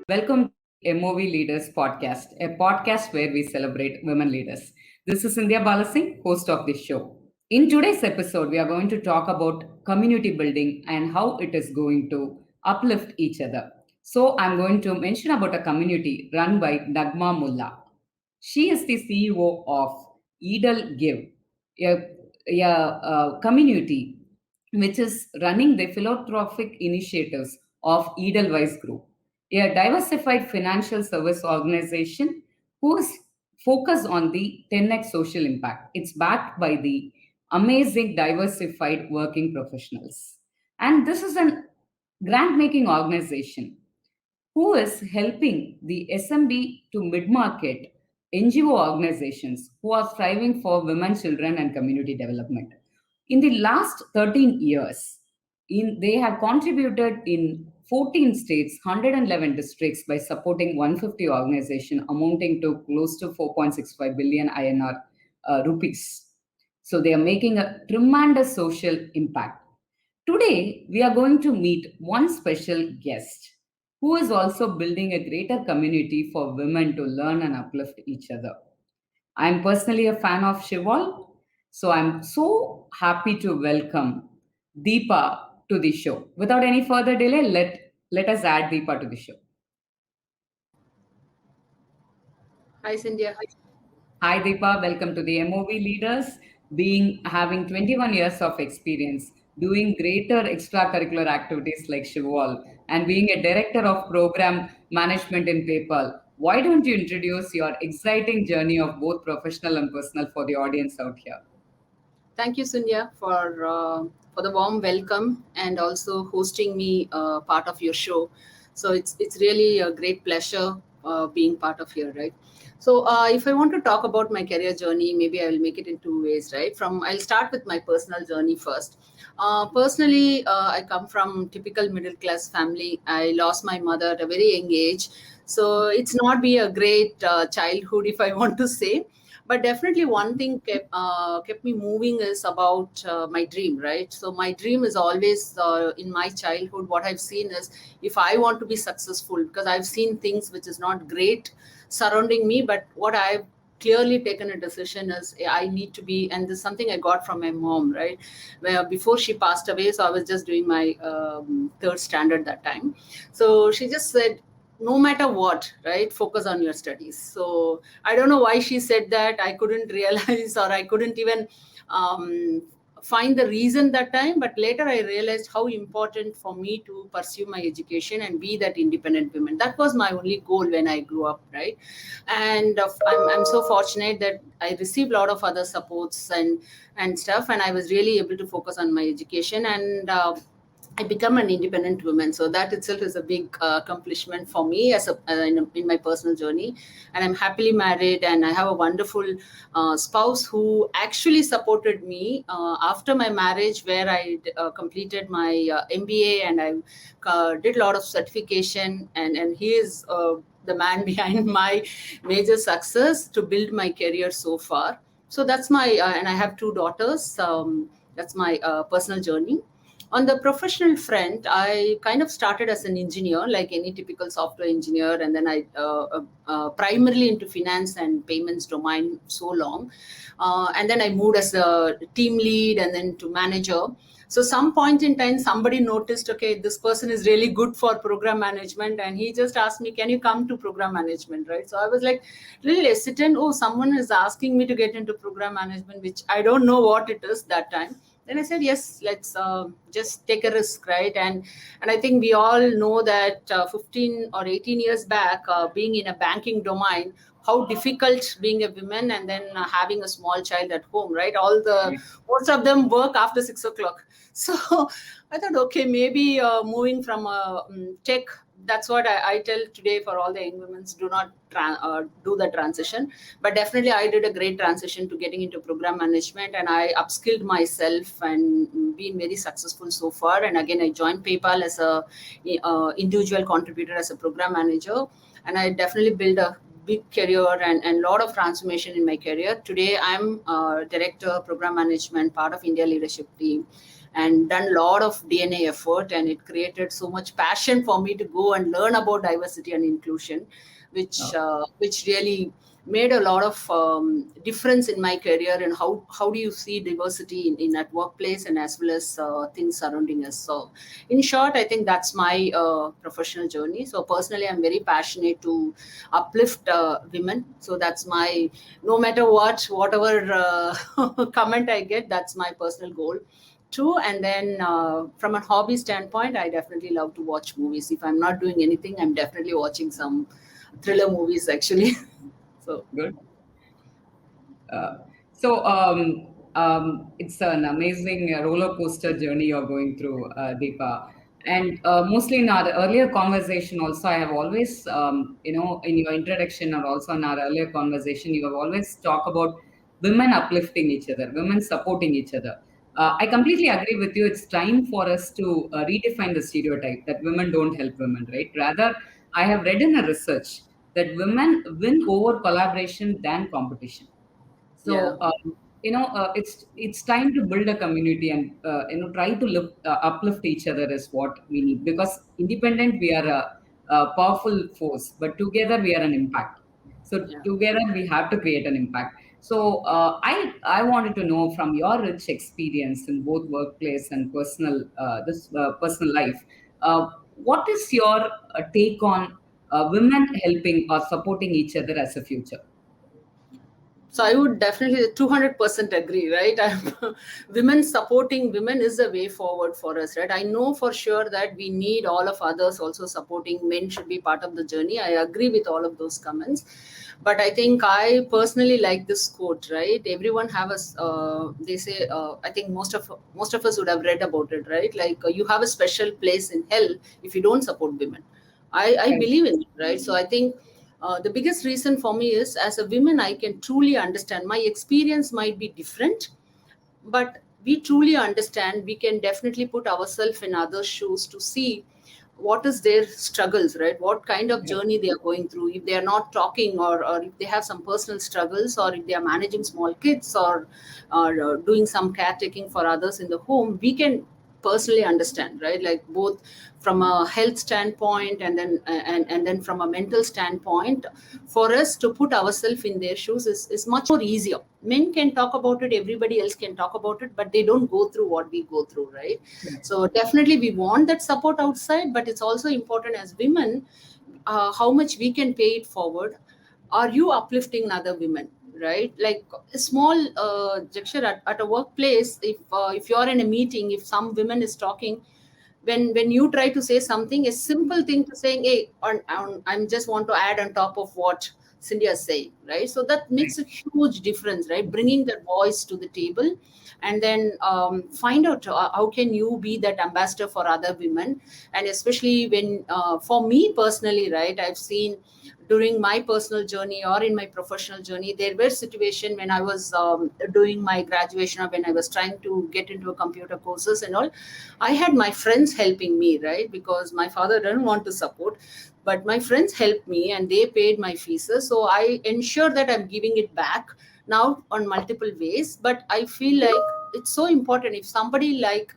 Welcome to MOV Leaders Podcast, a podcast where we celebrate women leaders. This is Scindia Balasingh, host of this show. In today's episode, we are going to talk about community building and how it is going to uplift each other. So, I'm going to mention about a community run by Nagma Mullah. She is the CEO of Edel Give, a community which is running the philanthropic initiatives of Edelweiss Group, a diversified financial service organization who is focused on the 10x social impact. It's backed by the amazing diversified working professionals. And this is an grant making organization who is helping the SMB to mid market NGO organizations who are striving for women, children, and community development. In the last 13 years, they have contributed in 14 states, 111 districts by supporting 150 organizations amounting to close to 4.65 billion INR rupees. So they are making a tremendous social impact. Today, we are going to meet one special guest who is also building a greater community for women to learn and uplift each other. I'm personally a fan of Shivolve, so I'm so happy to welcome Deepa to the show. Without any further delay, let us add Deepa to the show. Hi, Scindia. Hi Deepa, welcome to the MOV Leaders. Being having 21 years of experience, doing greater extracurricular activities like Shivolve, and being a director of program management in PayPal, why don't you introduce your exciting journey of both professional and personal for the audience out here? Thank you, Scindia, for the warm welcome and also hosting me part of your show. So it's really a great pleasure being part of here, right? So if I want to talk about my career journey, maybe I will make it in two ways, right? I'll start with my personal journey first. Personally, I come from typical middle class family. I lost my mother at a very young age, so it's not be a great childhood, if I want to say. But definitely one thing kept me moving is about my dream, right? So my dream is always in my childhood. What I've seen is, if I want to be successful, because I've seen things which is not great surrounding me, but what I've clearly taken a decision is I need to be, and this is something I got from my mom, right? Where before she passed away, so I was just doing my third standard that time. So she just said, no matter what, right, focus on your studies. So I don't know why she said that. I couldn't realize, or I couldn't even find the reason that time, but later I realized how important for me to pursue my education and be that independent woman. That was my only goal when I grew up, right? And I'm so fortunate that I received a lot of other supports and stuff, and I was really able to focus on my education, and I become an independent woman. So that itself is a big accomplishment for me in my personal journey. And I'm happily married, and I have a wonderful spouse who actually supported me after my marriage, where I completed my MBA, and I did a lot of certification. And he is the man behind my major success to build my career so far. So that's my, and I have two daughters. That's my personal journey. On the professional front, I kind of started as an engineer, like any typical software engineer, and then I primarily into finance and payments domain so long, and then I moved as a team lead and then to manager. So some point in time, somebody noticed, okay, this person is really good for program management, and he just asked me, can you come to program management, right? So I was like really hesitant. Oh, someone is asking me to get into program management, which I don't know what it is that time. Then I said, yes, let's just take a risk, right? And I think we all know that 15 or 18 years back, being in a banking domain, how difficult being a woman and then having a small child at home, right? Most of them work after 6 o'clock. So I thought, okay, maybe moving from tech, that's what I tell today for all the young women, do not do the transition. But definitely I did a great transition to getting into program management, and I upskilled myself and been very successful so far. And again, I joined PayPal as a individual contributor as a program manager, and I definitely big career and a lot of transformation in my career. Today, I'm director, program management, part of India leadership team, and done a lot of DNA effort, and it created so much passion for me to go and learn about diversity and inclusion, which really made a lot of difference in my career. And how do you see diversity in that workplace, and as well as things surrounding us. So in short, I think that's my professional journey. So personally, I'm very passionate to uplift women. So that's my, no matter whatever comment I get, that's my personal goal too. And then from a hobby standpoint, I definitely love to watch movies. If I'm not doing anything, I'm definitely watching some thriller movies actually. So Good. So it's an amazing roller coaster journey you're going through, Deepa. And mostly in our earlier conversation, also, I have always, in your introduction or also in our earlier conversation, you have always talked about women uplifting each other, women supporting each other. I completely agree with you. It's time for us to redefine the stereotype that women don't help women, right? Rather, I have read in a research that women win over collaboration than competition. yeah, So it's time to build a community and try to uplift each other is what we need, because independent we are a powerful force, but together we are an impact. So yeah. together we have to create an impact. So I wanted to know from your rich experience in both workplace and personal life, what is your take on women helping or supporting each other as a future? So I would definitely 200% agree, right? Women supporting women is the way forward for us, right? I know for sure that we need all of others also supporting. Men should be part of the journey. I agree with all of those comments, but I think I personally like this quote, right? Everyone have a they say, I think most of us would have read about it, right? Like you have a special place in hell if you don't support women. I Right. believe in it, right? So I think the biggest reason for me is, as a woman, I can truly understand. My experience might be different, but we truly understand. We can definitely put ourselves in others' shoes to see what is their struggles, right? What kind of Right. journey they are going through. If they are not talking, or if they have some personal struggles, or if they are managing small kids, or doing some caretaking for others in the home, we can personally understand, right? Like both from a health standpoint, and then from a mental standpoint, for us to put ourselves in their shoes is much more easier. Men can talk about it, everybody else can talk about it, but they don't go through what we go through, right? So definitely we want that support outside, but it's also important as women, how much we can pay it forward. Are you uplifting other women, right? Like a small gesture at a workplace. If you're in a meeting, if some women is talking, when you try to say something, a simple thing to saying, hey, I'm just want to add on top of what Scindia is saying, right? So that Right. makes a huge difference, right? Bringing that voice to the table, and then find out how can you be that ambassador for other women. And especially when, for me personally, right, I've seen during my personal journey or in my professional journey, there were situations when I was doing my graduation, or when I was trying to get into a computer courses and all. I had my friends helping me, right? Because my father didn't want to support, but my friends helped me and they paid my fees. So I ensure that I'm giving it back now on multiple ways. But I feel like it's so important. If somebody like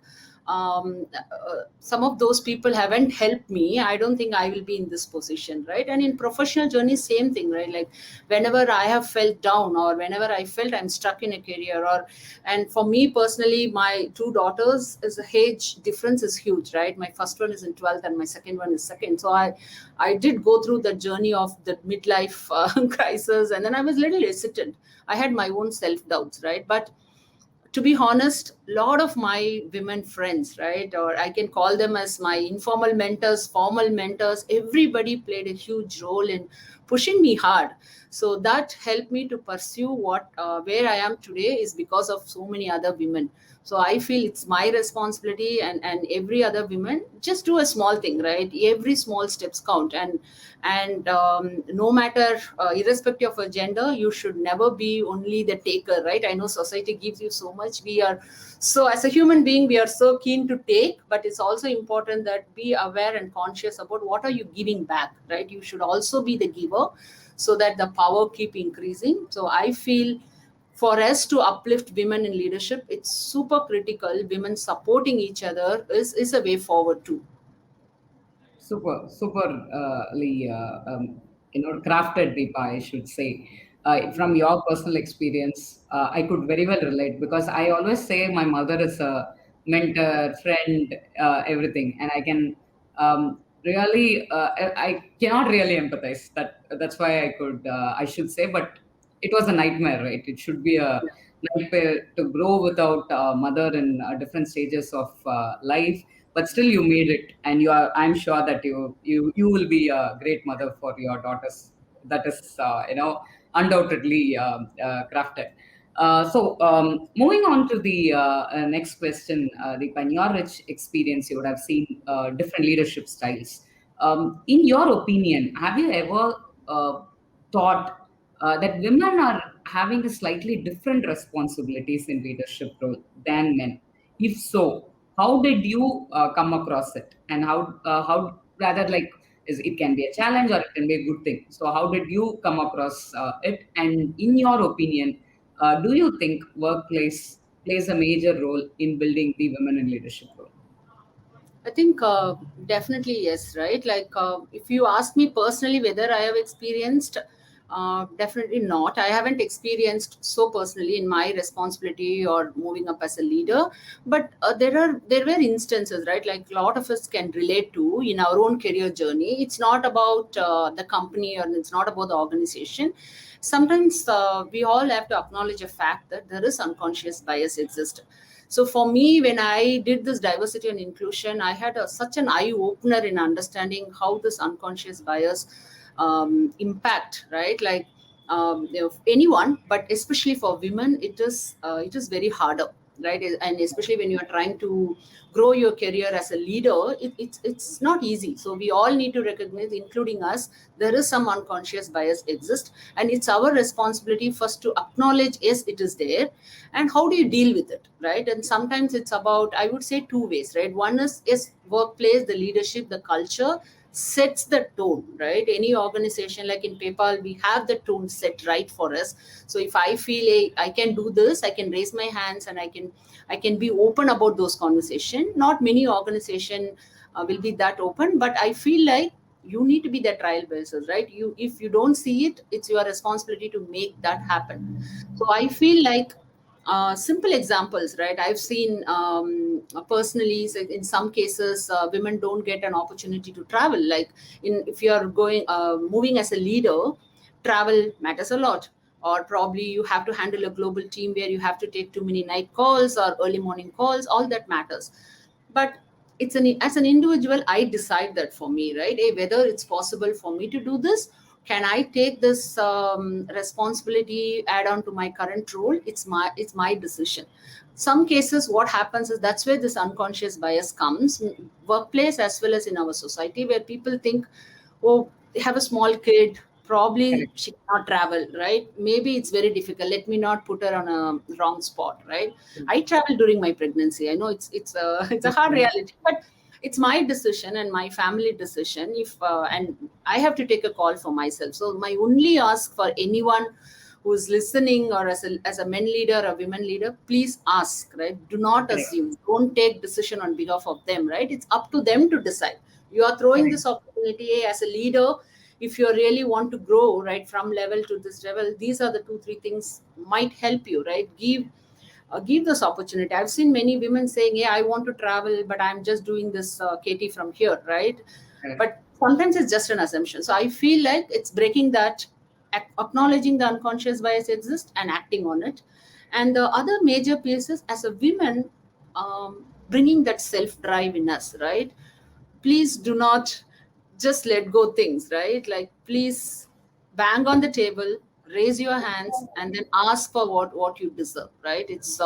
some of those people haven't helped me, I don't think I will be in this position, right? And in professional journey, same thing, right? Like whenever I have felt down, or whenever I felt I'm stuck in a career, or and for me personally, my two daughters, is the age difference is huge, right? My first one is in 12th and my second one is second. So I did go through the journey of the midlife crisis, and then I was a little hesitant. I had my own self doubts, right? But to be honest, a lot of my women friends, right, or I can call them as my informal mentors, formal mentors, everybody played a huge role in pushing me hard. So that helped me to pursue what where I am today, is because of so many other women. So I feel it's my responsibility, and every other woman, just do a small thing, right? Every small steps count. And no matter, irrespective of a gender, you should never be only the taker, right? I know society gives you so much. We are, so as a human being, we are so keen to take, but it's also important that be aware and conscious about what are you giving back, right? You should also be the giver. so that the power keep increasing. So I feel for us to uplift women in leadership, it's super critical. Women supporting each other is a way forward too. Super, crafted, Deepa, I should say. From your personal experience, I could very well relate because I always say my mother is a mentor, friend, everything, and I can I cannot really empathize. That's why I should say, but it was a nightmare, right? It should be a nightmare to grow without a mother in different stages of life, but still you made it, and I'm sure that you will be a great mother for your daughters. That is undoubtedly crafted. Moving on to the next question, Deepa, in your rich experience, you would have seen different leadership styles. In your opinion, have you ever thought that women are having a slightly different responsibilities in leadership role than men? If so, how did you come across it, and how rather like it can be a challenge or it can be a good thing? So, how did you come across it? And in your opinion, do you think workplace plays a major role in building the women in leadership role? I think definitely yes, right? Like if you ask me personally whether I have experienced, definitely not. I haven't experienced so personally in my responsibility or moving up as a leader, but there were instances, right? Like a lot of us can relate to in our own career journey. It's not about the company or it's not about the organization. Sometimes we all have to acknowledge a fact that there is unconscious bias exist. So for me, when I did this diversity and inclusion, I had such an eye opener in understanding how this unconscious bias impact, right? Like anyone, but especially for women, it is very harder, right? And especially when you are trying to grow your career as a leader, it's not easy. So we all need to recognize, including us, there is some unconscious bias exist, and it's our responsibility first to acknowledge, yes, it is there, and how do you deal with it, right? And sometimes it's about, I would say, two ways, right? One is, yes, workplace, the leadership, the culture sets the tone, right? Any organization, like in PayPal, we have the tone set right for us. So if I feel I can do this, I can raise my hands and I can be open about those conversation. Not many organization will be that open, but I feel like you need to be the trial basis, right? You, if you don't see it, it's your responsibility to make that happen. So I feel like simple examples, right? I've seen personally, so in some cases, women don't get an opportunity to travel. Like if you are going moving as a leader, travel matters a lot. Or probably you have to handle a global team where you have to take too many night calls or early morning calls. All that matters. But it's as an individual, I decide that for me, right? Hey, whether it's possible for me to do this, can I take this responsibility add on to my current role? It's my decision. Some cases what happens is that's where this unconscious bias comes in workplace as well as in our society, where people think, oh, they have a small kid, probably Correct. she cannot travel, right? Maybe it's very difficult, let me not put her on a wrong spot, right? I traveled during my pregnancy. I know it's a it's a hard reality, but it's my decision and my family decision. If and I have to take a call for myself. So my only ask for anyone who's listening, or as a men leader or women leader, please ask, right? Do not Correct. assume, don't take decision on behalf of them, right? It's up to them to decide. You are throwing Correct. this opportunity, as a leader. If you really want to grow, right, from level to this level, these are the two three things might help you, right? Give this opportunity. I've seen many women saying, "Yeah, I want to travel, but I'm just doing this KT from here," right? Correct. But sometimes it's just an assumption. So I feel like it's breaking that, acknowledging the unconscious bias exists and acting on it. And the other major piece is, as a woman, bringing that self drive in us, right? Please do not just let go things, right? Like, please bang on the table, raise your hands, and then ask for what you deserve, right? It's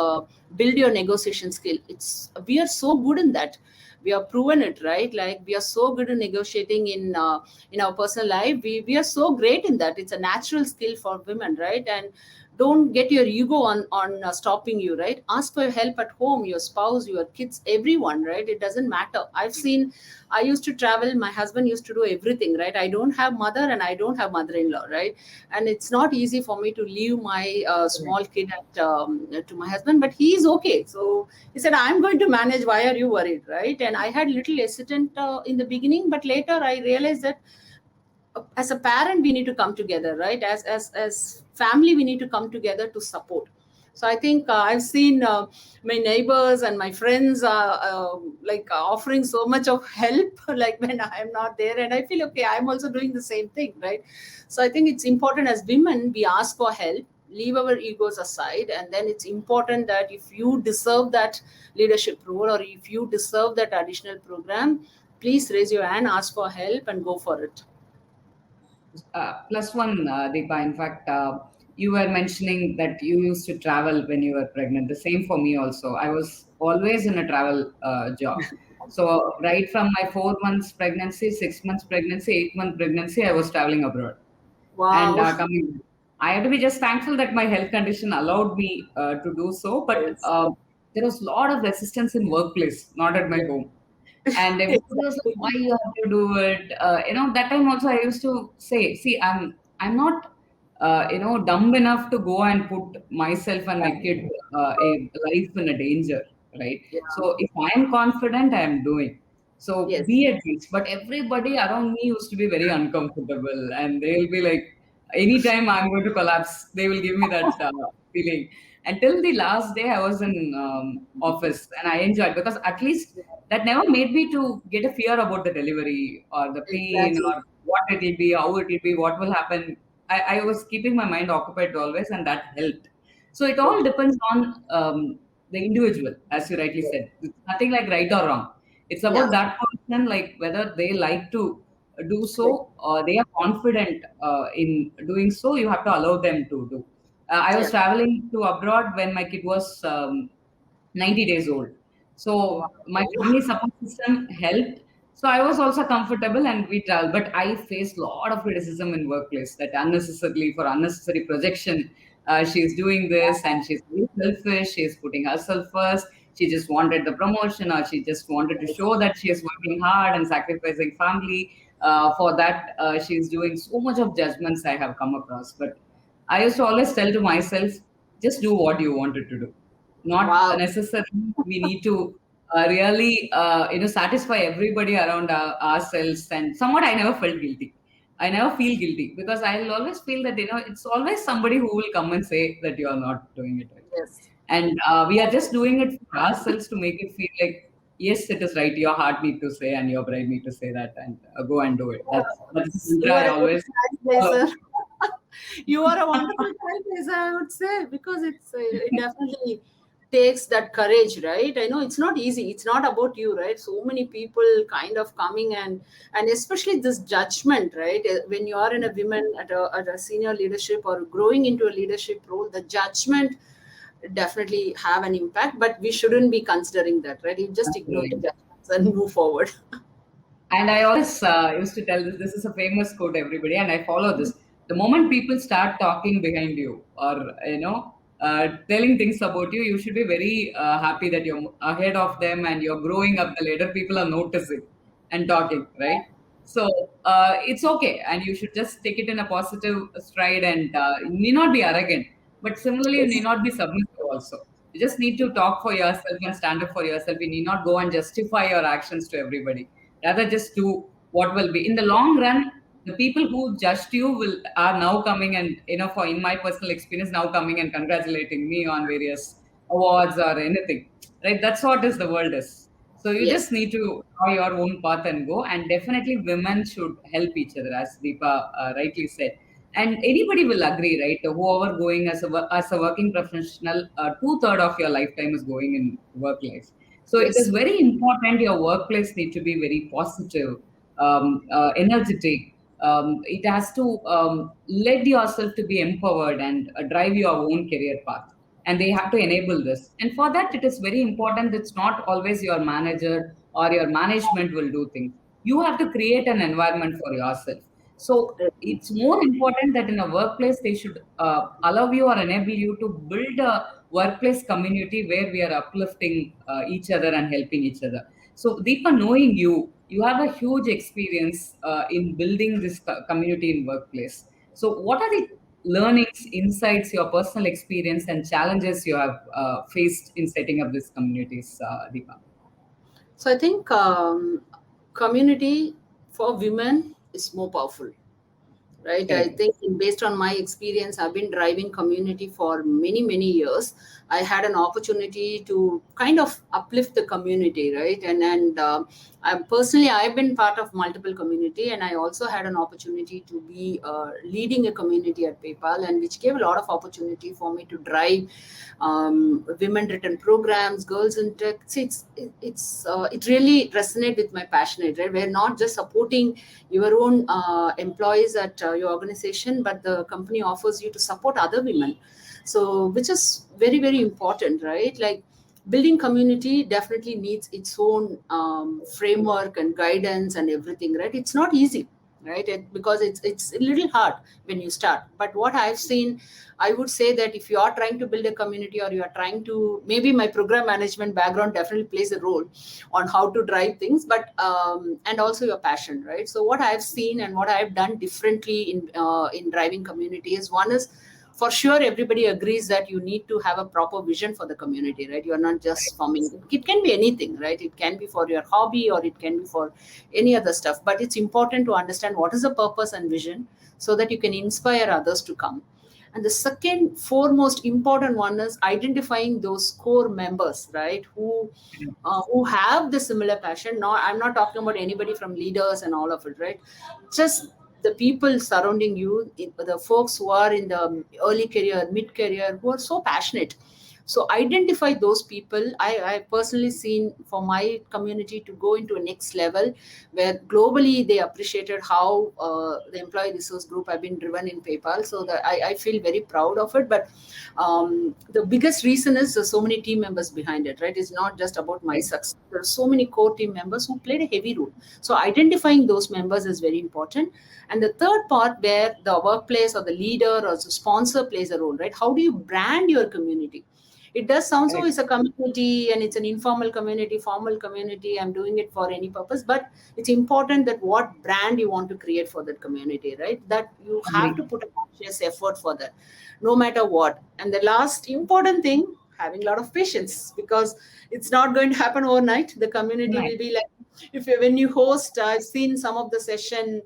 build your negotiation skill. It's We are so good in that. We have proven it, right? Like, we are so good in negotiating in our personal life. We are so great in that. It's a natural skill for women, right? And don't get your ego on stopping you, right? Ask for help at home, your spouse, your kids, everyone, right? It doesn't matter. I've seen, I used to travel, my husband used to do everything, right? I don't have mother and I don't have mother-in-law, right? And it's not easy for me to leave my small kid to my husband, but he's okay. So he said, I'm going to manage, why are you worried, right? And I had little hesitant in the beginning, but later I realized that as a parent we need to come together, right? As family we need to come together to support. So I think I've seen my neighbors and my friends offering so much of help like when I am not there, and I feel okay, I'm also doing the same thing, right? So I think it's important as women we ask for help, leave our egos aside, and then it's important that if you deserve that leadership role or if you deserve that additional program, please raise your hand, ask for help, and go for it. Plus one, Deepa. In fact, you were mentioning that you used to travel when you were pregnant. The same for me also. I was always in a travel job. So right from my 4 months pregnancy, 6 months pregnancy, 8 month pregnancy, I was traveling abroad and Wow. coming. I had to be just thankful that my health condition allowed me to do so. But Yes. there was a lot of resistance in workplace, not at my Yeah. home. And everybody was like, Exactly. why you have to do it? That time also I used to say, see, I'm not dumb enough to go and put myself and my kid a life in a danger, right? Yeah. So if I am confident, I am doing. So Yes. be at peace. But everybody around me used to be very uncomfortable, and they'll be like, anytime I'm going to collapse, they will give me that feeling. Until the last day, I was in office, and I enjoyed, because at least that never made me to get a fear about the delivery or the pain Exactly. or what it will be, how it will be, what will happen. I was keeping my mind occupied always, and that helped. So it Yes. all depends on the individual, as you rightly Yes. said. It's nothing like right or wrong. It's Yeah. about that person, like whether they like to do Correct. so or they are confident in doing so. You have to allow them to do. I was Yeah. traveling to abroad when my kid was 90 days old. So my Wow. family support system helped. So I was also comfortable and we traveled. But I faced a lot of criticism in workplace that unnecessarily for unnecessary projection, she's doing this and she's very selfish. She's putting herself first. She just wanted the promotion, or she just wanted to Yes. show that she is working hard and sacrificing family. For that, she's doing so much of judgments I have come across. But I used to always tell to myself, just do what you wanted to do, not Wow. necessarily we need to really satisfy everybody around ourselves. And somewhat I never felt guilty. I never feel guilty, because I'll always feel that it's always somebody who will come and say that you are not doing it right, Yes. and we are just doing it for ourselves to make it feel like, yes, it is right, your heart need to say and your brain need to say that, and go and do it. That's the You mantra are I a very always follow. trailblazer. You are a wonderful trailblazer, I would say, because it definitely takes that courage, right? I know it's not easy. It's not about you, right? So many people kind of coming and especially this judgment, right? When you are in a women at a senior leadership or growing into a leadership role, the judgment definitely have an impact, but we shouldn't be considering that, right? You just ignore the Absolutely. judgments and move forward. And I always used to tell this is a famous quote, everybody, and I follow this. The moment people start talking behind you, or, telling things about you, you should be very happy that you're ahead of them and you're growing up the ladder. People are noticing and talking, right? So it's okay. And you should just take it in a positive stride, and you need not be arrogant. But similarly, you need Yes. not be submissive also. You just need to talk for yourself and stand up for yourself. You need not go and justify your actions to everybody. Rather, just do what will be. In the long run, the people who judged you will are now coming and, for in my personal experience, now coming and congratulating me on various awards or anything. Right? That's what is the world is. So you Yes. just need to draw your own path and go. And definitely, women should help each other, as Deepa rightly said. And anybody will agree, right? Whoever going as as a working professional, 2/3 of your lifetime is going in work life. So it is Yes. very important. Your workplace need to be very positive, energetic. It has to let yourself to be empowered and drive your own career path. And they have to enable this. And for that, it is very important. It's not always your manager or your management will do things. You have to create an environment for yourself. So it's more important that in a workplace they should allow you or enable you to build a workplace community where we are uplifting each other and helping each other. So Deepa, knowing you, you have a huge experience in building this community in workplace. So what are the learnings, insights, your personal experience, and challenges you have faced in setting up these communities, Deepa? So I think community for women is more powerful, right? I Correct. think based on my experience, I've been driving community for many years. I had an opportunity to kind of uplift the community, right? And I personally, I've been part of multiple community, and I also had an opportunity to be leading a community at PayPal, and which gave a lot of opportunity for me to drive women written programs, girls in tech. See, it really resonates with my passionate, right? We're not just supporting your own employees at your organization, but the company offers you to support other women. So, which is very important, right? Like building community definitely needs its own framework and guidance and everything, right? It's not easy, right? Because it's a little hard when you start. But what I've seen, I would say that if you are trying to build a community, or you are trying to, maybe my program management background definitely plays a role on how to drive things, but and also your passion, right? So what I've seen and what I've done differently in driving community is, one is, for sure everybody agrees that you need to have a proper vision for the community, right? You're not just forming it. Can be anything, right? It can be for your hobby, or it can be for any other stuff, but it's important to understand what is the purpose and vision, so that you can inspire others to come. And the second foremost important one is identifying those core members, right? Who have the similar passion. No, I'm not talking about anybody from leaders and all of it, right? Just the people surrounding you, the folks who are in the early career, mid career, who are so passionate. So identify those people. I personally seen for my community to go into a next level, where globally they appreciated how the employee resource group have been driven in PayPal. So that I feel very proud of it. But the biggest reason is there's so many team members behind it, right? It's not just about my Right. success. There are so many core team members who played a heavy role. So identifying those members is very important. And the third part, where the workplace or the leader or the sponsor plays a role, right? How do you brand your community? It does sound so Correct. it's a community, and it's an informal community, formal community. I'm doing it for any purpose, but it's important that what brand you want to create for that community, right? That you have to Agree. put a conscious effort for that, no matter what. And the last important thing, having a lot of patience, because it's not going to happen overnight. The community Right. will be like, if you, when you host, I've seen some of the session,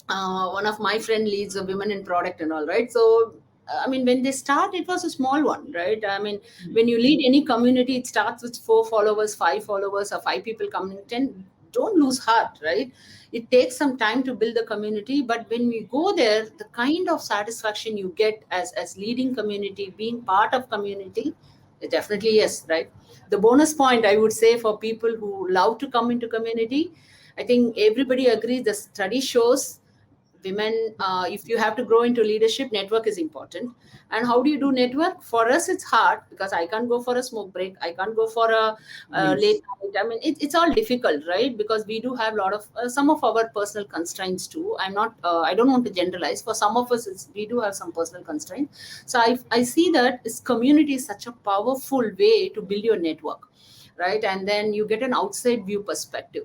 one of my friend leads a women in product and all, right? So I mean, when they start, it was a small one, right? I mean, when you lead any community, it starts with 4 followers, 5 followers, or 5 people coming 10. Don't lose heart, right? It takes some time to build the community, but when we go there, the kind of satisfaction you get as leading community, being part of community, definitely yes, right? The bonus point I would say for people who love to come into community, I think everybody agrees, the study shows women, if you have to grow into leadership, network is important. And how do you do network? For us it's hard, because I can't go for a smoke break, I can't go for a late Yes. night. I mean, it's all difficult, right? Because we do have a lot of some of our personal constraints too. I don't want to generalize. For some of us, we do have some personal constraints. So I see that this community is such a powerful way to build your network, right? And then you get an outside view perspective.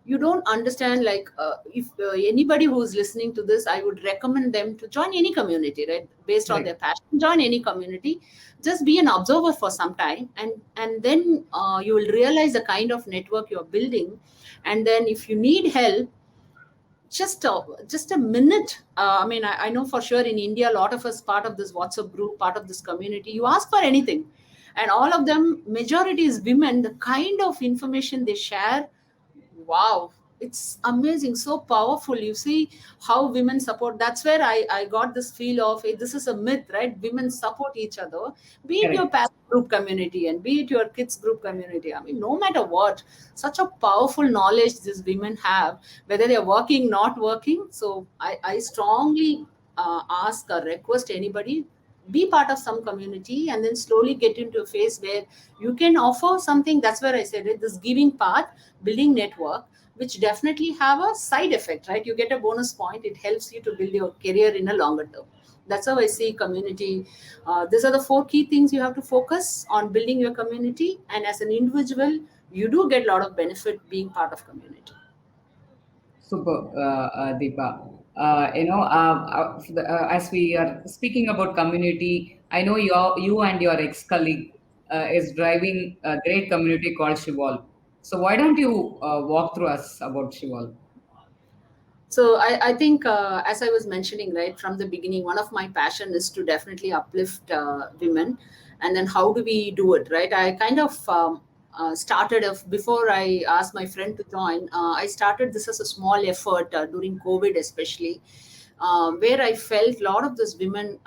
You don't understand, like, if anybody who's listening to this, I would recommend them to join any community, right? Based on Right. their passion, join any community. Just be an observer for some time, and then you will realize the kind of network you're building. And then if you need help, just a minute. I mean, I know for sure in India, a lot of us part of this WhatsApp group, part of this community, you ask for anything, and all of them, majority is women. The kind of information they share, wow, it's amazing, so powerful. You see how women support. That's where I got this feel of, hey, this is a myth, right? Women support each other, be it your Correct. parent group community and be it your kids group community. I mean, no matter what, such a powerful knowledge these women have, whether they're working, not working. So I strongly ask or request anybody, be part of some community, and then slowly get into a phase where you can offer something. That's where I said it, this giving path, building network, which definitely have a side effect, right? You get a bonus point, it helps you to build your career in a longer term. That's how I see community. These are the four key things you have to focus on: building your community, and as an individual, you do get a lot of benefit being part of community. Super, Deepa. As we are speaking about community, I know you and your ex-colleague is driving a great community called Shivolve. So why don't you walk through us about Shivolve? So I think, as I was mentioning right from the beginning, one of my passion is to definitely uplift women. And then how do we do it, right? I kind of started before I asked my friend to join. I started this as a small effort during COVID, especially, where I felt a lot of these women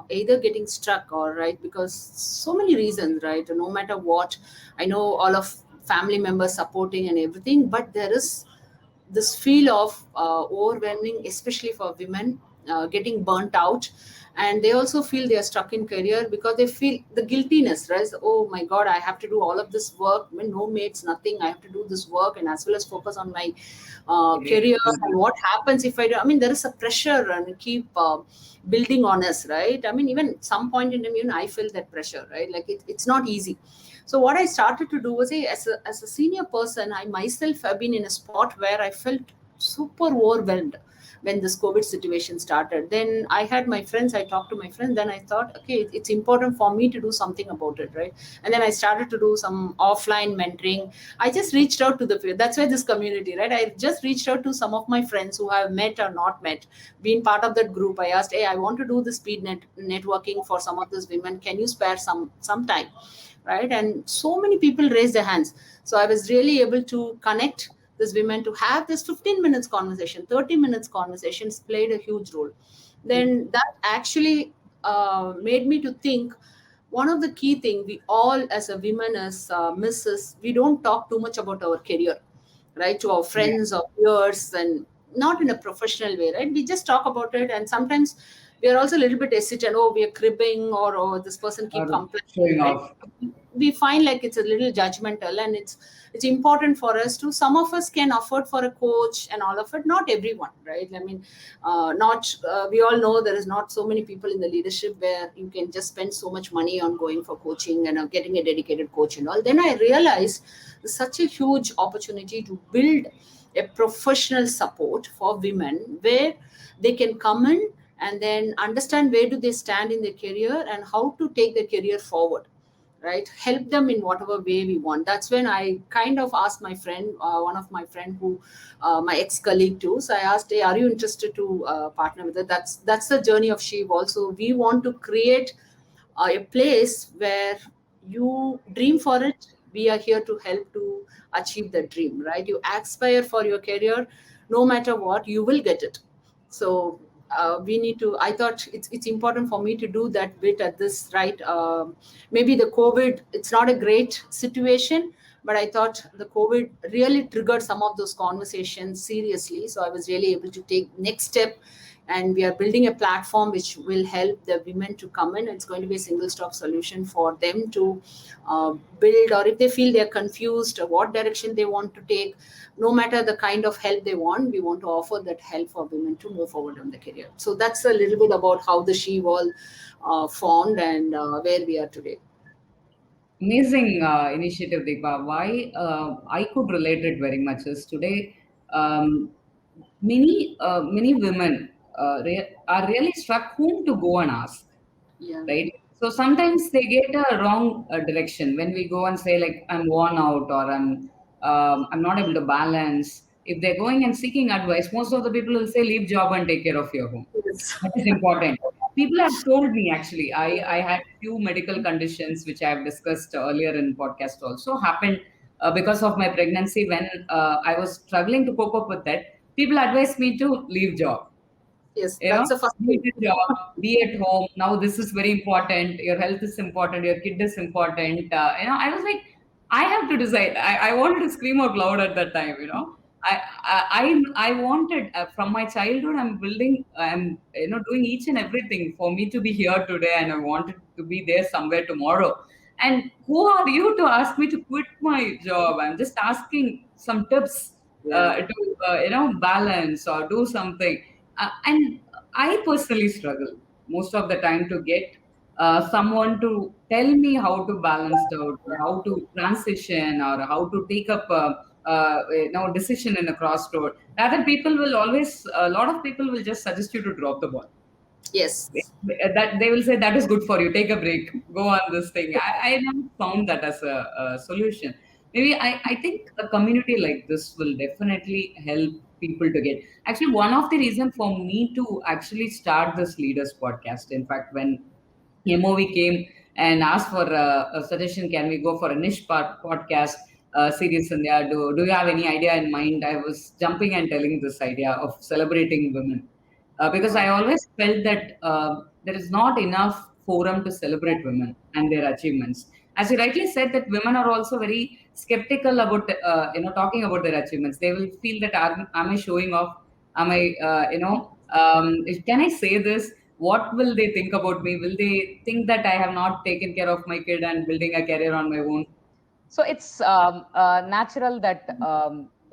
either getting stuck, or right, because so many reasons, right? No matter what, I know all of family members supporting and everything, but there is this feel of overwhelming, especially for women, getting burnt out. And they also feel they are stuck in career because they feel the guiltiness, right? So, oh my god, I have to do all of this work, no mates, nothing, I have to do this work and as well as focus on my career. And what happens if I do? I mean, there is a pressure and keep building on us, right? I mean, even some point in time, even I feel that pressure, right? Like it's not easy. So what I started to do was, hey, as a senior person, I myself have been in a spot where I felt super overwhelmed when this COVID situation started. Then I had my friends, I talked to my friends, then I thought, okay, it's important for me to do something about it, right? And then I started to do some offline mentoring. I just reached out to that's where this community, right? I just reached out to some of my friends who have met or not met, been part of that group. I asked, hey, I want to do the networking for some of these women. Can you spare some time? Right, and so many people raised their hands. So I was really able to connect these women to have this 15 minutes conversation, 30 minutes conversations played a huge role. Then that actually made me to think, one of the key thing we all as a women as misses, we don't talk too much about our career, right, to our Yeah, friends or peers, and not in a professional way, right? We just talk about it, and sometimes we are also a little bit hesitant. Oh, we are cribbing, or oh, this person keep or complaining, showing right? off. We find like it's a little judgmental, and it's important for us to, some of us can afford for a coach and all of it, not everyone, right? I mean, not we all know there is not so many people in the leadership where you can just spend so much money on going for coaching and getting a dedicated coach and all. Then I realized there's such a huge opportunity to build a professional support for women, where they can come in and then understand where do they stand in their career and how to take their career forward, right? Help them in whatever way we want. That's when I kind of asked my friend, one of my friend who, my ex-colleague too. So I asked, hey, are you interested to partner with it? That's the journey of Sheep. Also, we want to create a place where you dream for it. We are here to help to achieve the dream, right? You aspire for your career, no matter what, you will get it. So we need to, I thought it's important for me to do that bit at this, right? Maybe the COVID, it's not a great situation, but I thought the COVID really triggered some of those conversations seriously. So I was really able to take next step, and we are building a platform which will help the women to come in. It's going to be a single stop solution for them to build, or if they feel they're confused or what direction they want to take, no matter the kind of help they want, we want to offer that help for women to move forward on the career. So that's a little bit about how the She Wall formed, and where we are today. Amazing initiative, Deepa. Why I could relate it very much is today, um, many women are really struck whom to go and ask, Yeah. right? So sometimes they get a wrong direction when we go and say like I'm worn out, or I'm not able to balance. If they're going and seeking advice, most of the people will say leave job and take care of your home. Yes. That is important. People have told me actually, I had few medical conditions which I have discussed earlier in podcast also happened because of my pregnancy. When I was struggling to cope up with that, people advised me to leave job. Yes, You know, that's the first leave thing. the job, be at home. Now this is very important. Your health is important. Your kid is important. I was like, I have to decide. I wanted to scream out loud at that time. I wanted from my childhood. I'm building. I'm doing each and everything for me to be here today, and I wanted to be there somewhere tomorrow. And who are you to ask me to quit my job? I'm just asking some tips Yeah. to balance or do something. And I personally struggle most of the time to get someone to tell me how to balance out, or how to transition, or how to take up decision in a crossroad. Rather, people will always, a lot of people will just suggest you to drop the ball. Yes. That they will say that is good for you. Take a break. Go on this thing. I never found that as a solution. Maybe I think a community like this will definitely help people to get. Actually, one of the reason for me to actually start this leaders podcast. In fact, when MOV came and asked for a suggestion. Can we go for a niche podcast series? And yeah, do you have any idea in mind? I was jumping and telling this idea of celebrating women because I always felt that there is not enough forum to celebrate women and their achievements. As you rightly said, that women are also very skeptical about talking about their achievements. They will feel that am I showing off? Am I can I say this? What will they think about me? Will they think that I have not taken care of my kid and building a career on my own? So it's natural that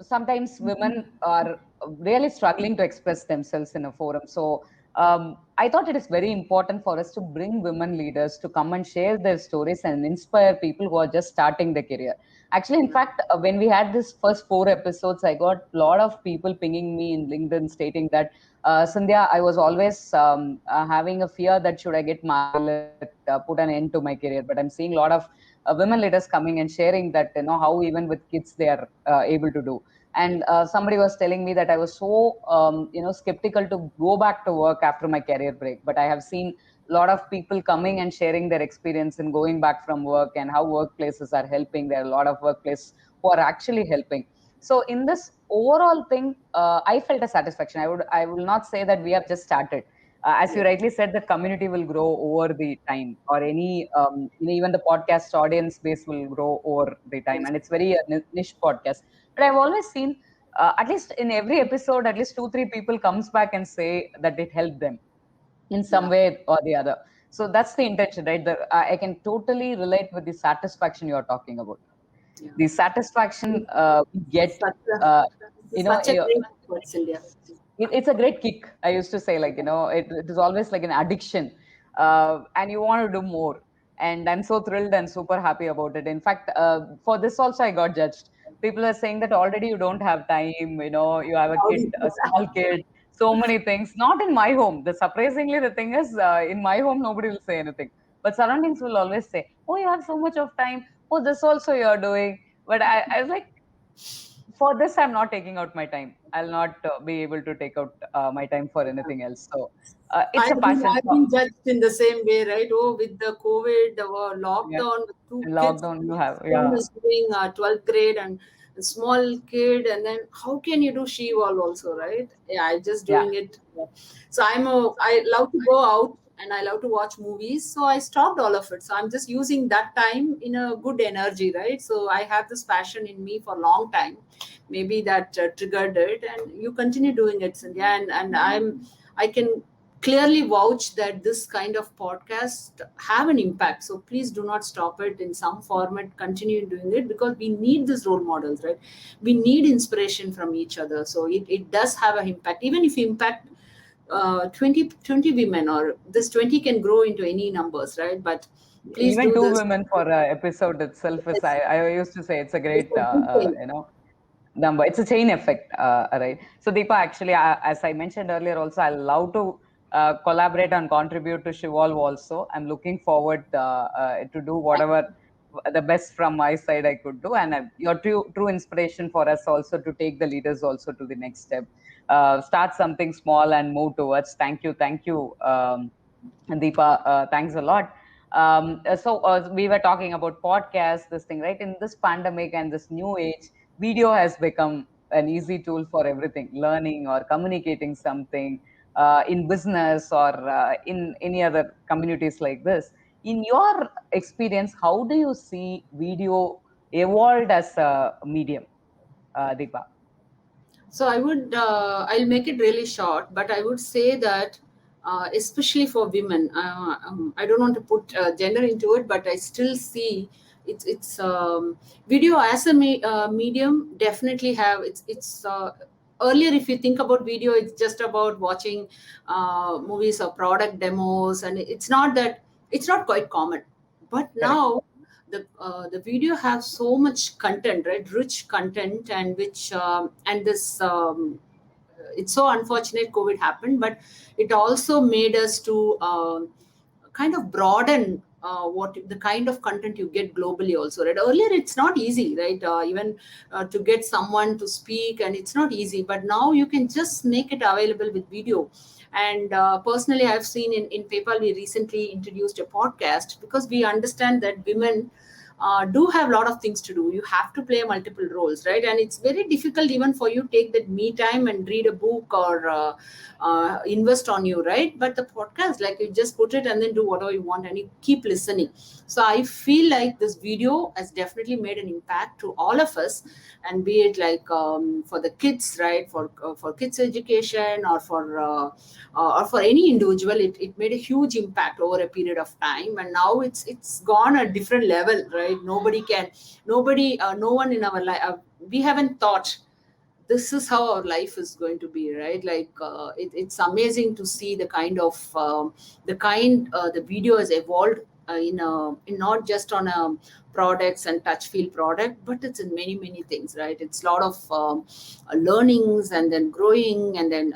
sometimes women are really struggling to express themselves in a forum. So I thought it is very important for us to bring women leaders to come and share their stories and inspire people who are just starting their career. Actually, in fact, when we had this first 4 episodes, I got a lot of people pinging me in LinkedIn stating that, Scindia, I was always having a fear that should I get married, will it put an end to my career? But I'm seeing a lot of women leaders coming and sharing that how even with kids they are able to do. And somebody was telling me that I was so skeptical to go back to work after my career break, but I have seen a lot of people coming and sharing their experience in going back from work and how workplaces are helping. There are a lot of workplaces who are actually helping. So in this overall thing, I felt a satisfaction. I will not say that we have just started. As you Yeah. rightly said, the community will grow over the time, or any even the podcast audience base will grow over the time, Yes. and it's very niche podcast. But I've always seen, at least in every episode, at least 2 3 people comes back and say that it helped them in some Yeah. way or the other. So that's the intention, right? I can totally relate with the satisfaction you're talking about. Yeah. The satisfaction we get, Such a uh, such a great word, India. it's a great kick. I used to say, like, it is always like an addiction, and you want to do more. And I'm so thrilled and super happy about it. In fact, for this also, I got judged. People are saying that already you don't have time. You have a kid, a small kid, so many things. Not in my home. The surprisingly, the thing is, in my home, nobody will say anything. But surroundings will always say, "Oh, you have so much of time. Oh, this also you're doing." But I was like, for this I'm not taking out my time. I'll not be able to take out my time for anything else. So it's a passion. I've been judged in the same way, right? Oh, with the COVID Yeah, lockdown, with two kids, lockdown you have, one yeah, is doing 12th grade and a small kid, and then how can you do Shivolve also, right? Yeah, I just yeah, doing it. So I love to go out and I love to watch movies. So I stopped all of it. So I'm just using that time in a good energy, right? So I have this passion in me for a long time. Maybe that triggered it, and you continue doing it, Cynthia. And I can clearly vouch that this kind of podcast have an impact. So please do not stop it in some format. Continue doing it because we need these role models, right? We need inspiration from each other. So it does have an impact. Even if you impact 20 women, or this 20 can grow into any numbers, right? But please even do two this. women for a episode itself is, I used to say, it's a It's great a good thing. number. It's a chain effect, right? So Deepa, actually, as I mentioned earlier also, I love to collaborate and contribute to Shivolve also. I'm looking forward to do whatever the best from my side I could do, and your true inspiration for us also to take the leaders also to the next step. Start something small and move towards. Thank you, Deepa. Thanks a lot. We were talking about podcasts, this thing, right? In this pandemic and this new age, video has become an easy tool for everything, learning or communicating something, in business or in any other communities like this. In your experience, how do you see video evolved as a medium, Deepa? So I would, I'll make it really short, but I would say that, especially for women, I don't want to put gender into it, but I still see it's video as a medium definitely have it's earlier, if you think about video, it's just about watching movies or product demos, and it's not quite common. But Correct. now the video have so much content, right? Rich content, and which and this it's so unfortunate COVID happened, but it also made us to kind of broaden what the kind of content you get globally also, right? Earlier it's not easy, right? Even to get someone to speak, and it's not easy, but now you can just make it available with video. And personally, I've seen in PayPal, we recently introduced a podcast because we understand that women do have a lot of things to do. You have to play multiple roles, right? And it's very difficult even for you to take that me time and read a book or invest on you, right? But the podcast, like, you just put it and then do whatever you want and you keep listening. So I feel like this video has definitely made an impact to all of us, and be it like for the kids, right? For kids education, or for any individual, it made a huge impact over a period of time. And now it's gone a different level, right? No one in our life, we haven't thought this is how our life is going to be, right? Like it's amazing to see the kind of the video has evolved in not just on products and touch feel product, but it's in many things, right? It's a lot of learnings, and then growing, and then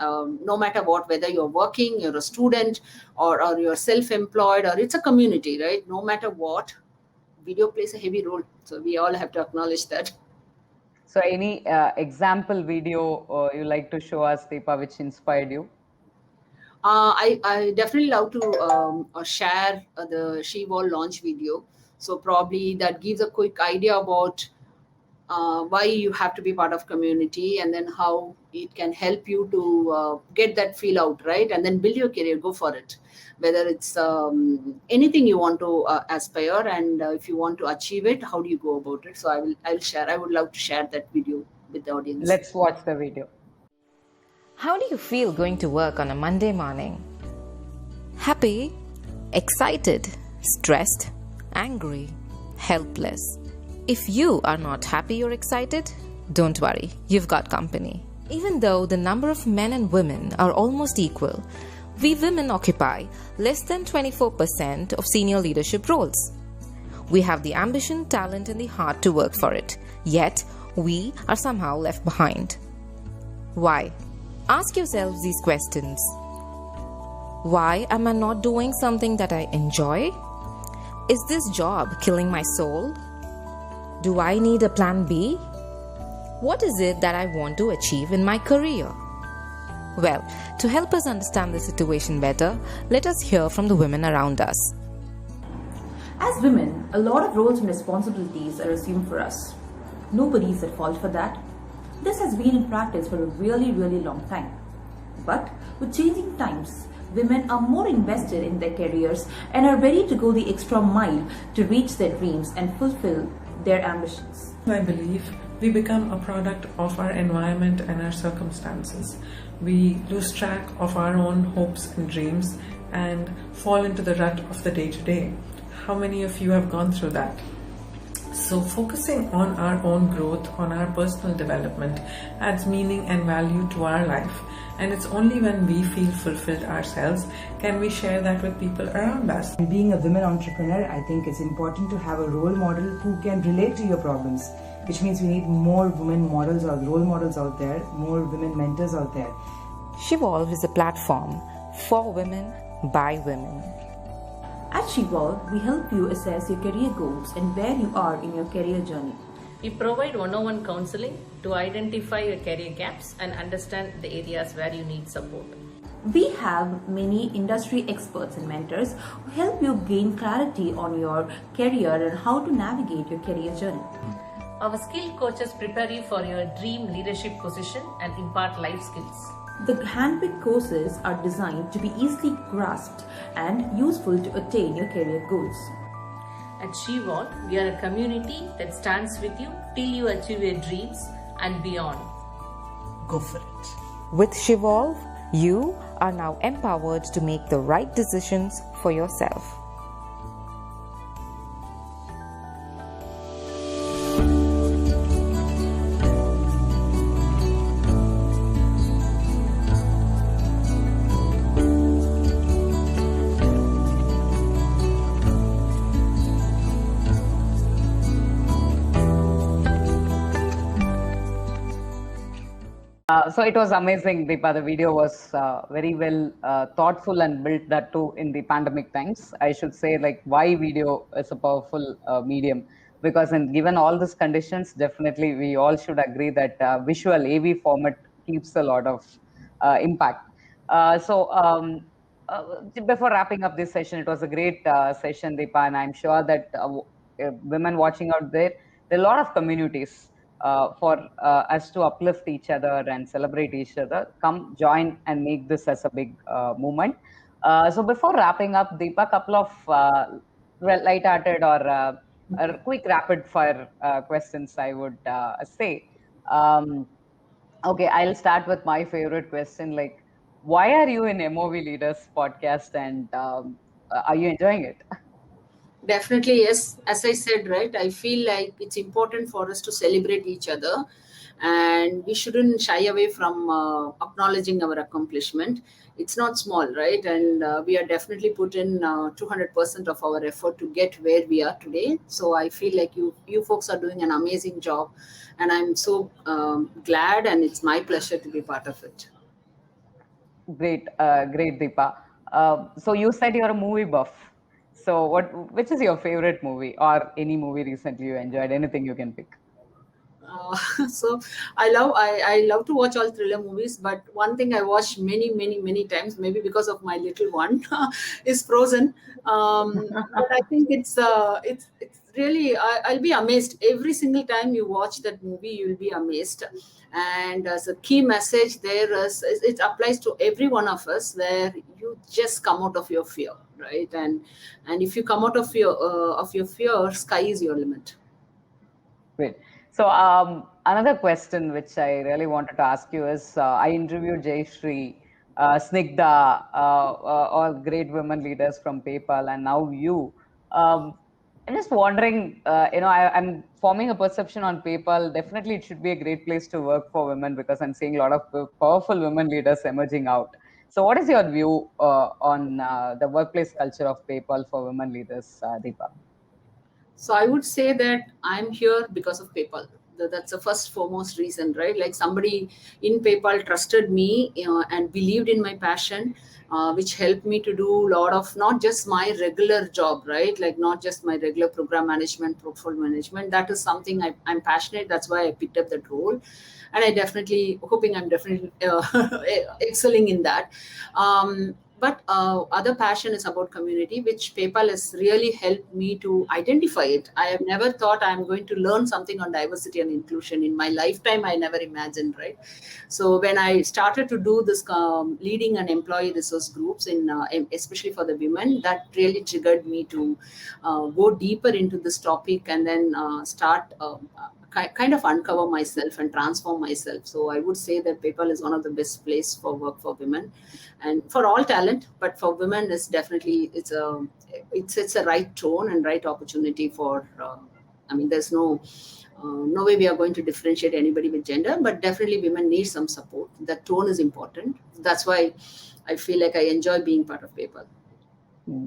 no matter what, whether you're working, you're a student, or you're self-employed, or it's a community, right? No matter what, video plays a heavy role. So we all have to acknowledge that. So any example video you like to show us, Deepa, which inspired you? I definitely love to share the Shivolve launch video. So probably that gives a quick idea about why you have to be part of community, and then how it can help you to get that feel out, right? And then build your career, go for it. Whether it's anything you want to aspire, and if you want to achieve it, how do you go about it? So I'll share. I would love to share that video with the audience. Let's watch the video. How do you feel going to work on a Monday morning? Happy, excited, stressed, angry, helpless. If you are not happy or excited, don't worry, you've got company. Even though the number of men and women are almost equal, we women occupy less than 24% of senior leadership roles. We have the ambition, talent, and the heart to work for it, yet we are somehow left behind. Why? Ask yourselves these questions. Why am I not doing something that I enjoy? Is this job killing my soul? Do I need a plan B? What is it that I want to achieve in my career? Well, to help us understand the situation better, let us hear from the women around us. As women, a lot of roles and responsibilities are assumed for us. Nobody is at fault for that. This has been in practice for a really long time. But with changing times, women are more invested in their careers and are ready to go the extra mile to reach their dreams and fulfill their ambitions. I believe we become a product of our environment and our circumstances. We lose track of our own hopes and dreams and fall into the rut of the day-to-day. How many of you have gone through that? So focusing on our own growth, on our personal development, adds meaning and value to our life. And it's only when we feel fulfilled ourselves can we share that with people around us. Being a women entrepreneur, I think it's important to have a role model who can relate to your problems, which means we need more women models or role models out there, more women mentors out there. Shivolve is a platform for women by women. At Shivolve, we help you assess your career goals and where you are in your career journey. We provide one-on-one counseling to identify your career gaps and understand the areas where you need support. We have many industry experts and mentors who help you gain clarity on your career and how to navigate your career journey. Our skilled coaches prepare you for your dream leadership position and impart life skills. The handpicked courses are designed to be easily grasped and useful to attain your career goals. At Shivolve, we are a community that stands with you till you achieve your dreams and beyond. go for it. With Shivolve, you are now empowered to make the right decisions for yourself. So it was amazing, Deepa. The video was very well thoughtful and built that too in the pandemic times. I should say, like, why video is a powerful medium, because given all these conditions, definitely we all should agree that visual AV format keeps a lot of impact. Before wrapping up this session, it was a great session, Deepa, and I'm sure that women watching out there are a lot of communities for us to uplift each other and celebrate each other. Come join and make this as a big movement. So before wrapping up, Deepa, a couple of light-hearted or quick rapid-fire questions I would say. Okay, I'll start with my favorite question. Like, why are you in MOV Leaders podcast, and are you enjoying it? Definitely, yes. As I said, right, I feel like it's important for us to celebrate each other, and we shouldn't shy away from acknowledging our accomplishment. It's not small, right? And we are definitely put in 200% of our effort to get where we are today. So I feel like you folks are doing an amazing job, and I'm so glad, and it's my pleasure to be part of it. Great, great, Deepa. So you said you're a movie buff. So which is your favorite movie, or any movie recently you enjoyed? Anything you can pick. So I love to watch all thriller movies, but one thing I watch many times, maybe because of my little one, is Frozen. But I think it's really I'll be amazed every single time you watch that movie. You'll be amazed, and as a key message there is it applies to every one of us, where you just come out of your fear, right? And if you come out of your fear, sky is your limit. Great. So another question which I really wanted to ask you is, I interviewed Jayashree, Snigdha, all great women leaders from PayPal, and now you. I'm just wondering, I'm forming a perception on PayPal. Definitely, it should be a great place to work for women, because I'm seeing a lot of powerful women leaders emerging out. So what is your view on the workplace culture of PayPal for women leaders, Deepa? So I would say that I'm here because of PayPal. That's the first foremost reason, right? Like somebody in PayPal trusted me, and believed in my passion, which helped me to do a lot of not just my regular job, right? Like not just my regular program management, portfolio management. That is something I'm passionate. That's why I picked up that role, and I definitely hoping I'm definitely excelling in that. But other passion is about community, which PayPal has really helped me to identify it. I have never thought I'm going to learn something on diversity and inclusion in my lifetime. I never imagined, right? So when I started to do this leading an employee resource groups especially for the women, that really triggered me to go deeper into this topic, and then start kind of uncover myself and transform myself. So I would say that PayPal is one of the best place for work for women, and for all talent, but for women is definitely it's a right tone and right opportunity for. There's no way we are going to differentiate anybody with gender, but definitely women need some support. The tone is important. That's why I feel like I enjoy being part of PayPal.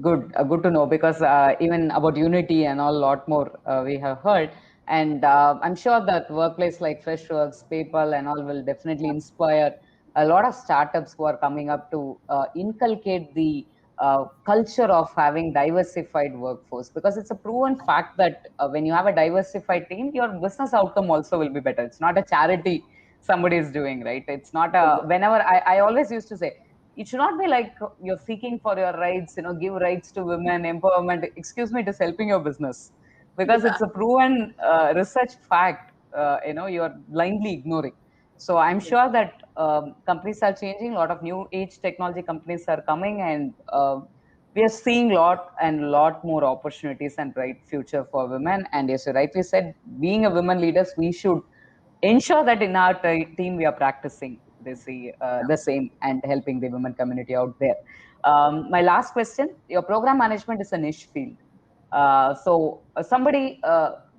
Good to know, because even about unity and all lot more we have heard, and I'm sure that workplace like Freshworks, PayPal, and all will definitely inspire a lot of startups who are coming up to inculcate the culture of having diversified workforce, because it's a proven fact that when you have a diversified team, your business outcome also will be better. It's not a charity somebody is doing, right? It's not a, whenever I always used to say, it should not be like you're seeking for your rights, give rights to women, empowerment. Excuse me, it is helping your business, because it's a proven research fact, you're blindly ignoring. So I'm sure that companies are changing. A lot of new age technology companies are coming, and we are seeing lot more opportunities and bright future for women. And as you rightly said, being a women leaders, we should ensure that in our team we are practicing the same and helping the women community out there. My last question: your program management is a niche field. So somebody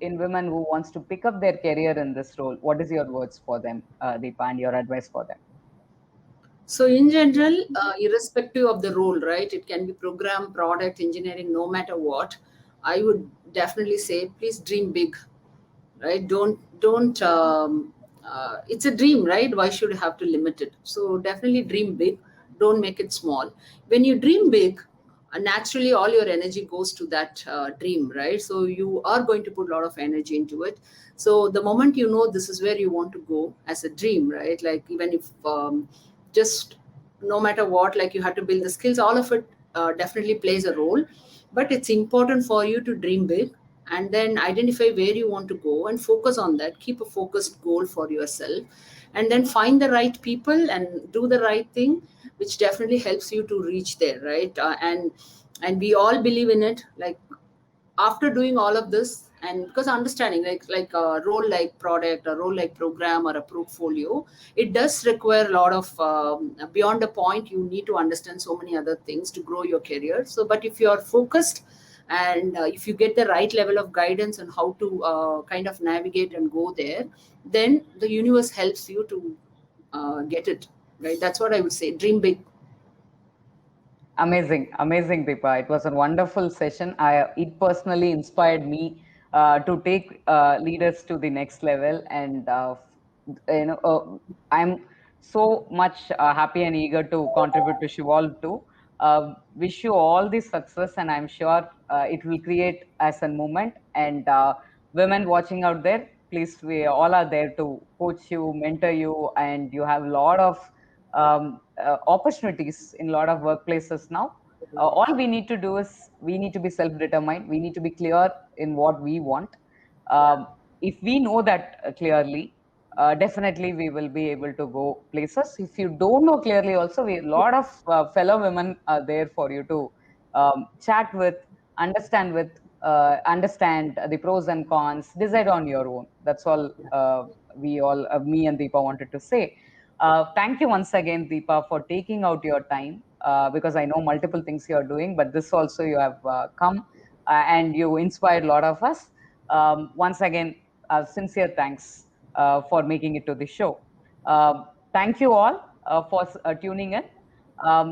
in women who wants to pick up their career in this role, what is your words for them, Deepa, and your advice for them? So in general, irrespective of the role, right? It can be program, product, engineering, no matter what. I would definitely say, please dream big, right? Don't. It's a dream, right? Why should you have to limit it? So definitely dream big. Don't make it small. When you dream big, naturally all your energy goes to that dream, right? So you are going to put a lot of energy into it. So the moment you know this is where you want to go as a dream, right? Like even if just no matter what, like you have to build the skills, all of it definitely plays a role. But it's important for you to dream big and then identify where you want to go and focus on that. Keep a focused goal for yourself and then find the right people and do the right thing, which definitely helps you to reach there, right? And we all believe in it. Like after doing all of this, and because understanding like a role like product, a role like program, or a portfolio, it does require a lot of beyond a point. You need to understand so many other things to grow your career. So but if you are focused and if you get the right level of guidance on how to kind of navigate and go there, then the universe helps you to get it right. That's what I would say. Dream big. Amazing, Deepa. It was a wonderful session. It personally inspired me to take leaders to the next level, and I'm so much happy and eager to contribute to Shivolve too. Wish you all the success, and I'm sure it will create as a movement. And women watching out there, please, we all are there to coach you, mentor you, and you have a lot of opportunities in a lot of workplaces now. All we need to do is we need to be self-determined. We need to be clear in what we want. Um, if we know that clearly, definitely we will be able to go places. If you don't know clearly, also we a lot of fellow women are there for you to chat with, understand the pros and cons, decide on your own. That's all me and Deepa wanted to say. Thank you once again, Deepa, for taking out your time because I know multiple things you are doing, but this also you have come and you inspired a lot of us. Once again, sincere thanks for making it to the show. Thank you all for tuning in.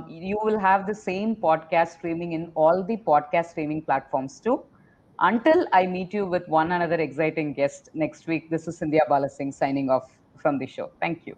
You will have the same podcast streaming in all the podcast streaming platforms too. Until I meet you with one another exciting guest next week, this is Scindia Balasingh signing off from the show. Thank you.